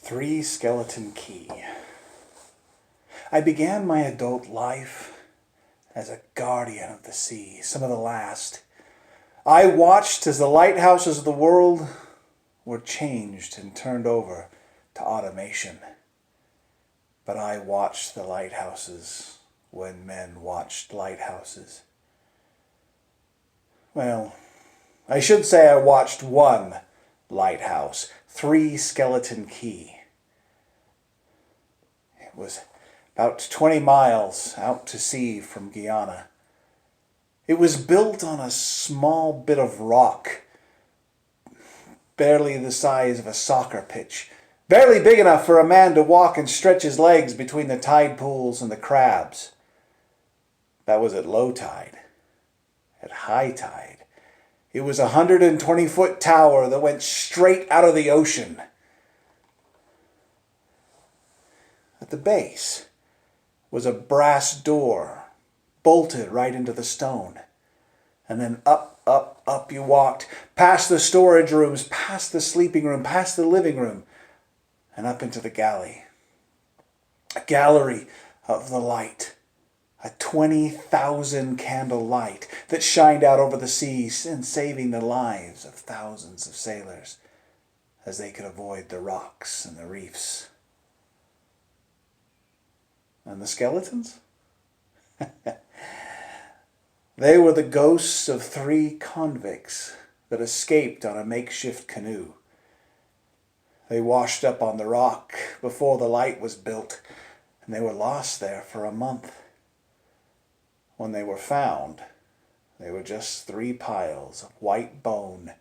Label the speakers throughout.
Speaker 1: Three Skeleton Key. I began my adult life as a guardian of the sea, some of the last. I watched as the lighthouses of the world were changed and turned over to automation. But I watched the lighthouses when men watched lighthouses. Well, I should say I watched one lighthouse, Three Skeleton Key. It was about 20 miles out to sea from Guyana. It was built on a small bit of rock, barely the size of a soccer pitch, barely big enough for a man to walk and stretch his legs between the tide pools and the crabs. That was at low tide. At high tide, it was a 120-foot tower that went straight out of the ocean. At the base was a brass door, bolted right into the stone. And then up you walked, past the storage rooms, past the sleeping room, past the living room, and up into the galley. A gallery of the light. A 20,000 candle light that shined out over the seas and saving the lives of thousands of sailors as they could avoid the rocks and the reefs. And the skeletons? They were the ghosts of 3 convicts that escaped on a makeshift canoe. They washed up on the rock before the light was built, and they were lost there for a month. When they were found, they were just 3 piles of white bone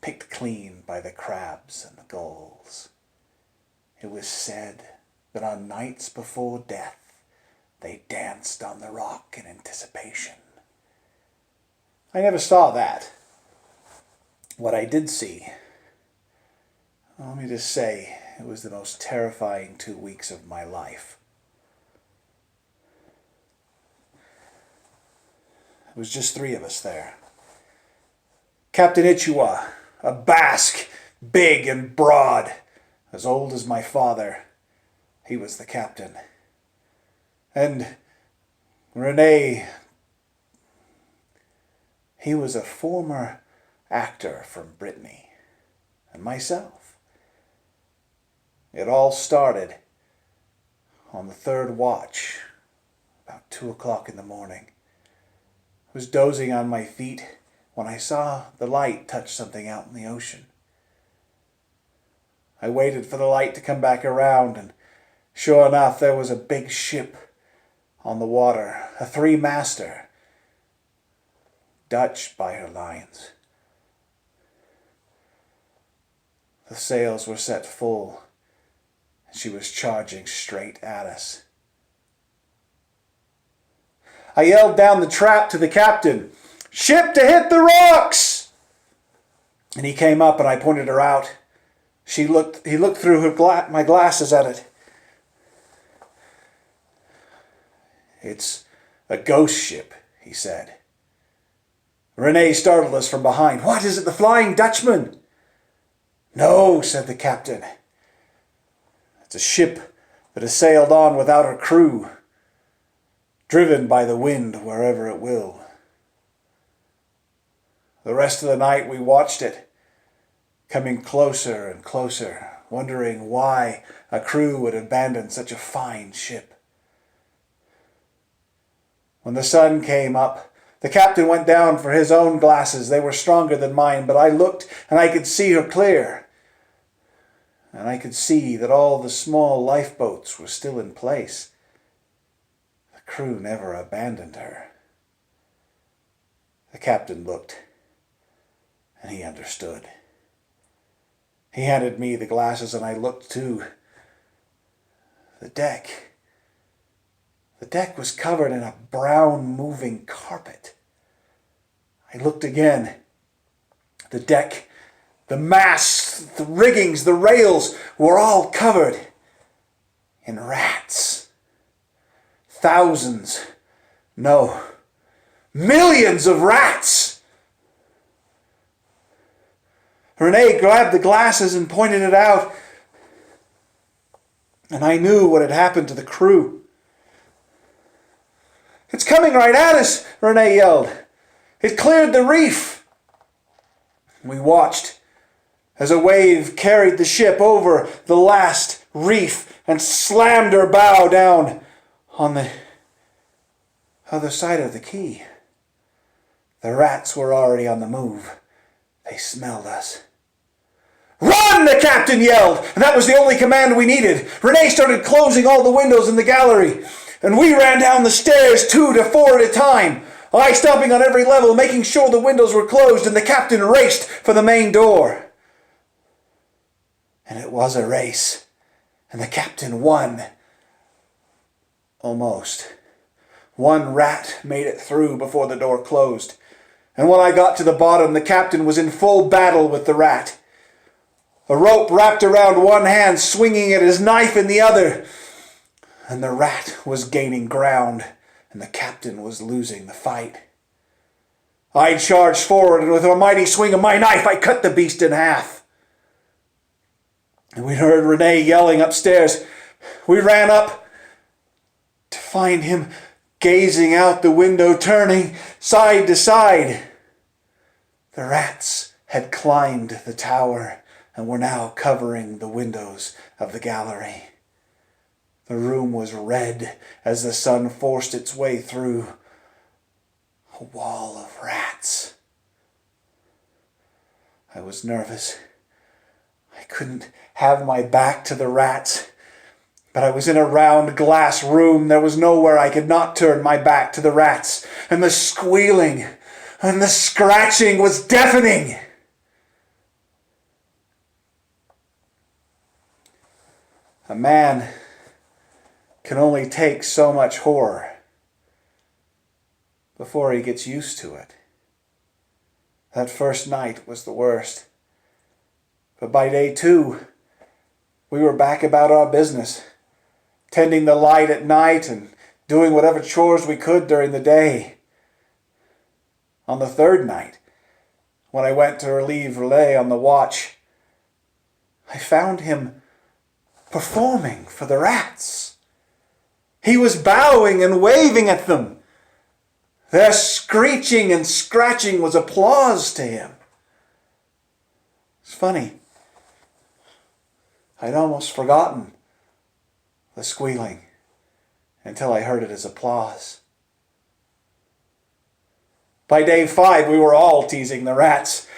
Speaker 1: picked clean by the crabs and the gulls. It was said that on nights before death, they danced on the rock in anticipation. I never saw that. What I did see, let me just say, it was the most terrifying 2 weeks of my life. It was just 3 of us there. Captain Ichua, a Basque, big and broad, as old as my father. He was the captain. And Rene, he was a former actor from Brittany. And myself. It all started on the 3rd watch, about 2 o'clock in the morning. I was dozing on my feet when I saw the light touch something out in the ocean. I waited for the light to come back around, and sure enough, there was a big ship on the water, a 3-master, Dutch by her lines. The sails were set full, and she was charging straight at us. I yelled down the trap to the captain, "Ship to hit the rocks!" And he came up and I pointed her out. He looked through my glasses at it. "It's a ghost ship," he said. Rene startled us from behind. "What, is it the Flying Dutchman?" "No," said the captain. "It's a ship that has sailed on without her crew, driven by the wind wherever it will." The rest of the night we watched it, coming closer and closer, wondering why a crew would abandon such a fine ship. When the sun came up, the captain went down for his own glasses. They were stronger than mine, but I looked and I could see her clear. And I could see that all the small lifeboats were still in place. The crew never abandoned her. The captain looked, and he understood. He handed me the glasses, and I looked too. The deck was covered in a brown moving carpet. I looked again. The deck, the masts, the riggings, the rails were all covered in rats. Thousands, no, millions of rats. Rene grabbed the glasses and pointed it out. and I knew what had happened to the crew. "It's coming right at us," Renee yelled. "It cleared the reef." We watched as a wave carried the ship over the last reef and slammed her bow down on the other side of the quay. The rats were already on the move. They smelled us. "Run!" the captain yelled, and that was the only command we needed. Renee started closing all the windows in the gallery, and we ran down the stairs 2 to 4 at a time, I stopping on every level, making sure the windows were closed, and the captain raced for the main door. And it was a race, and the captain won. Almost. One rat made it through before the door closed, and when I got to the bottom, the captain was in full battle with the rat. A rope wrapped around one hand, swinging at his knife in the other, and the rat was gaining ground, and the captain was losing the fight. I charged forward, and with a mighty swing of my knife, I cut the beast in half. And we heard Renee yelling upstairs. We ran up to find him gazing out the window, turning side to side. The rats had climbed the tower and were now covering the windows of the gallery. The room was red as the sun forced its way through a wall of rats. I was nervous. I couldn't have my back to the rats, but I was in a round glass room. There was nowhere I could not turn my back to the rats, and the squealing and the scratching was deafening. A man can only take so much horror before he gets used to it. That first night was the worst. But by day 2, we were back about our business, tending the light at night and doing whatever chores we could during the day. On the 3rd night, when I went to relieve Relay on the watch, I found him performing for the rats. He was bowing and waving at them. Their screeching and scratching was applause to him. It's funny. I'd almost forgotten the squealing until I heard it as applause. By day 5, we were all teasing the rats.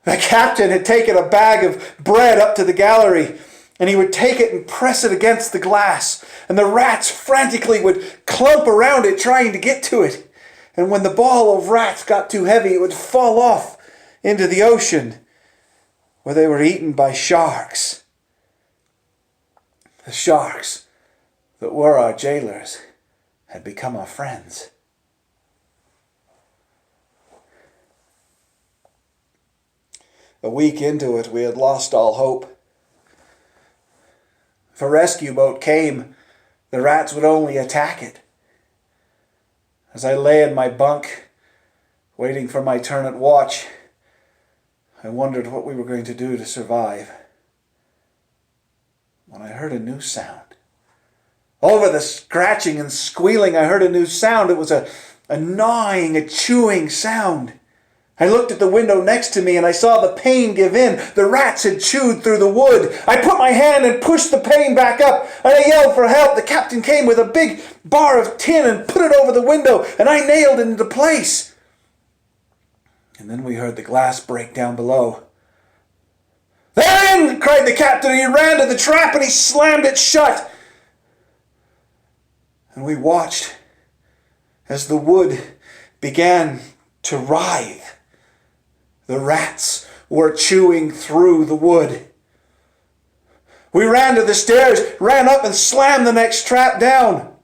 Speaker 1: The captain had taken a bag of bread up to the gallery, and he would take it and press it against the glass, and the rats frantically would clump around it trying to get to it. And when the ball of rats got too heavy, it would fall off into the ocean, where they were eaten by sharks. The sharks that were our jailers had become our friends. A week into it, we had lost all hope. If a rescue boat came, the rats would only attack it. As I lay in my bunk, waiting for my turn at watch, I wondered what we were going to do to survive. When I heard a new sound. Over the scratching and squealing, I heard a new sound. It was a gnawing, a chewing sound. I looked at the window next to me and I saw the pane give in. The rats had chewed through the wood. I put my hand and pushed the pane back up, and I yelled for help. The captain came with a big bar of tin and put it over the window, and I nailed it into place. And then we heard the glass break down below. "They're in!" cried the captain. He ran to the trap and he slammed it shut. And we watched as the wood began to writhe. The rats were chewing through the wood. We ran to the stairs, ran up and slammed the next trap down.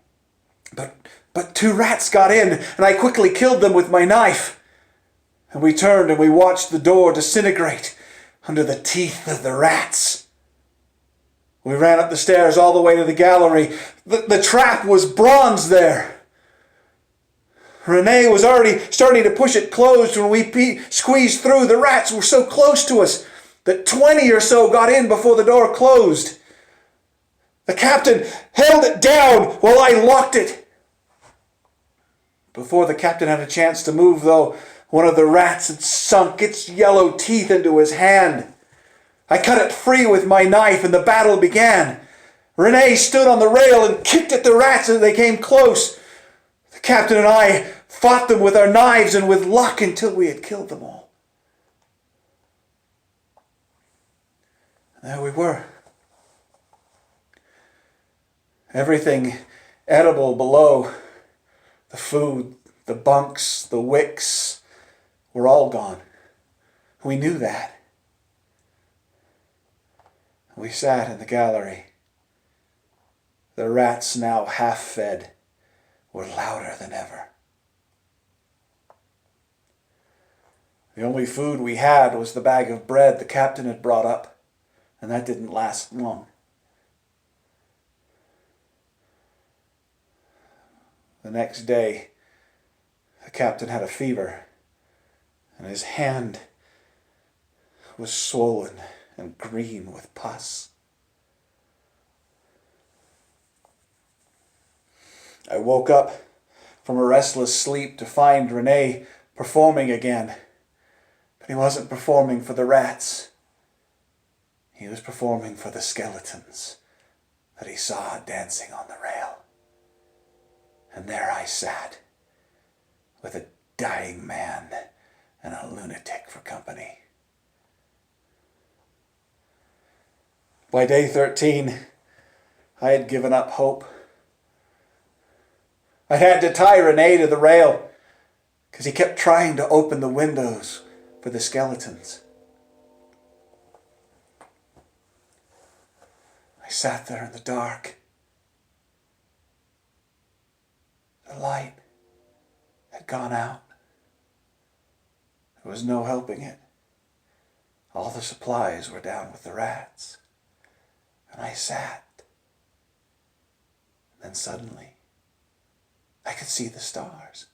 Speaker 1: But 2 rats got in, and I quickly killed them with my knife. And we turned and we watched the door disintegrate under the teeth of the rats. We ran up the stairs all the way to the gallery. The trap was bronze there. Renee was already starting to push it closed when we squeezed through. The rats were so close to us that 20 or so got in before the door closed. The captain held it down while I locked it. Before the captain had a chance to move, though, one of the rats had sunk its yellow teeth into his hand. I cut it free with my knife and the battle began. Renee stood on the rail and kicked at the rats as they came close. The captain and I fought them with our knives and with luck until we had killed them all. And there we were. Everything edible below, the food, the bunks, the wicks, were all gone. We knew that. We sat in the gallery. The rats, now half-fed, were louder than ever. The only food we had was the bag of bread the captain had brought up, and that didn't last long. The next day, the captain had a fever, and his hand was swollen and green with pus. I woke up from a restless sleep to find Renee performing again. But he wasn't performing for the rats. He was performing for the skeletons that he saw dancing on the rail. And there I sat, with a dying man and a lunatic for company. By day 13, I had given up hope. I had to tie Renee to the rail because he kept trying to open the windows for the skeletons. I sat there in the dark. The light had gone out. There was no helping it. All the supplies were down with the rats. And I sat. And then suddenly, I could see the stars.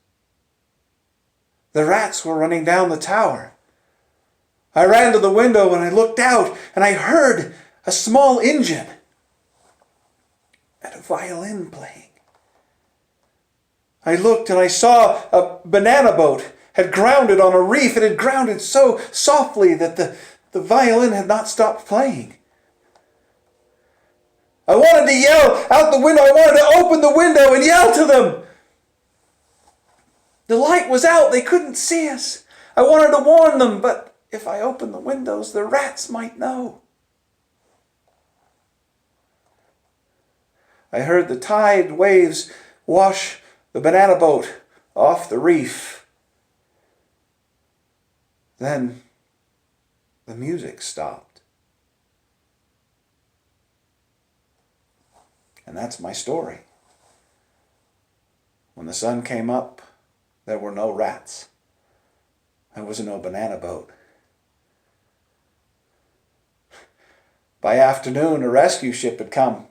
Speaker 1: The rats were running down the tower. I ran to the window and I looked out and I heard a small engine and a violin playing. I looked and I saw a banana boat had grounded on a reef. It had grounded so softly that the violin had not stopped playing. I wanted to yell out the window. I wanted to open the window and yell to them. The light was out. They couldn't see us. I wanted to warn them, but if I opened the windows, the rats might know. I heard the tide waves wash the banana boat off the reef. Then the music stopped. And that's my story. When the sun came up, there were no rats. There was no banana boat. By afternoon, a rescue ship had come,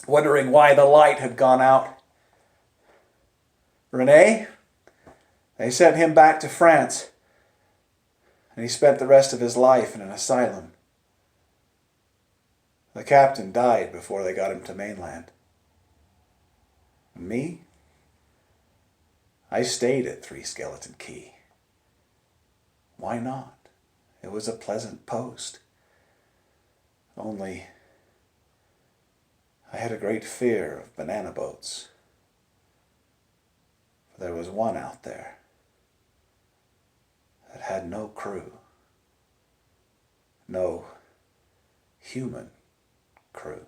Speaker 1: wondering why the light had gone out. René, they sent him back to France, and he spent the rest of his life in an asylum. The captain died before they got him to mainland. And me? I stayed at Three Skeleton Key. Why not? It was a pleasant post. Only, I had a great fear of banana boats. For there was one out there that had no crew. No human crew.